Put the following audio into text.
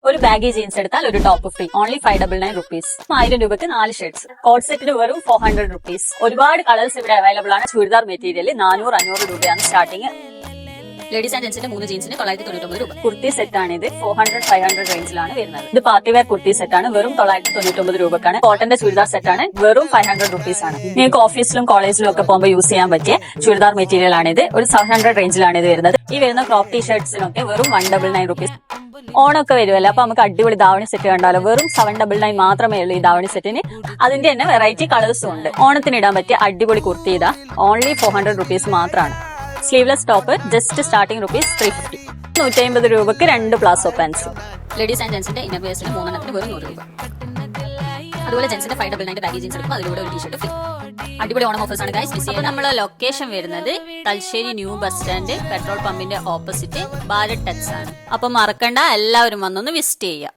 ഒരു baggy jeans എടുത്താൽ ഒരു ടോപ്പ് ഫ്രീ. Only 599 rupees. 1000 രൂപയ്ക്ക് 4 ഷർട്ട്സ്. കോഡ് സെറ്റിന് വെറും 400 rupees. ഒരുപാട് കളേഴ്സ് ഇവിടെ അവൈലബിൾ ആണ്. ചുരിദാർ മെറ്റീരിയൽ 400-500 രൂപയാണ് സ്റ്റാർട്ടിങ്. ലേഡീസ് ആൻഡ് ജെന്റ്സിന്റെ 3 ജീൻസിന് 999 രൂപ. കുർത്തി സെറ്റ് ആണ് ഇത്. 400-500 റേഞ്ചിലാണ് വരുന്നത്. ഇത് പാർട്ടി വെയർ കുർത്തി സെറ്റ് ആണ്. വെറും 999 രൂപക്കാണ്. കോട്ടന്റെ ചുരിദാർ സെറ്റ് ആണ്. വെറും 500 rupees ആണ്. നിങ്ങൾക്ക് ഓഫീസിലും കോളേജിലും ഒക്കെ പോകുമ്പോൾ യൂസ് ചെയ്യാൻ പറ്റിയ ചുരിദാർ മെറ്റീരിയൽ ആണ് ഇത്. ഒരു 700 റേഞ്ചിലാണ് ഇത് വരുന്നത്. ഈ വരുന്ന ക്രോപ്പ് ടീ ഷർട്ട്സിനൊക്കെ വെറും 199 rupees. ഓണൊക്കെ വരുമല്ലോ, അപ്പൊ നമുക്ക് അടിപൊളി ധാവണി സെറ്റ് കണ്ടാലോ. വെറും 799 മാത്രമേ ഉള്ളൂ ഈ ധാവണി സെറ്റിന്. അതിന്റെ തന്നെ വെറൈറ്റി കളേഴ്സും ഉണ്ട്. ഓണത്തിന് ഇടാൻ പറ്റിയ അടിപൊളി കുർത്തി ഇതാ. ഓൺലി 400 rupees മാത്രമാണ്. Sleeveless top just starting ₹350. 150 രൂപക്ക് 2 പ്ലാസോ പാൻസ്. ലേഡീസ് ആൻഡ് ജെന്റ്സിന്റെ ഇന്നർ വെയർസിന് 3 വെറും 100 രൂപ. അതുപോലെ ജെന്റ്സിന്റെ 599 ബാഗി ജീൻസ് എടുക്കുമ്പോൾ അതിലൂടെ ഒരു ടീഷർട്ട് ഫ്രീ. അടിപൊളി ഓണം ഓഫേഴ്സ് ആണ് ഗൈസ്. അപ്പൊ നമ്മളെ ലൊക്കേഷൻ വരുന്നത് Thalassery new bus stand petrol പമ്പിന്റെ ഓപ്പോസിറ്റ് ഭാരത് ടച്ച് ആണ്. അപ്പൊ മറക്കണ്ട, എല്ലാവരും വന്നൊന്ന് വിസിറ്റ് ചെയ്യുക.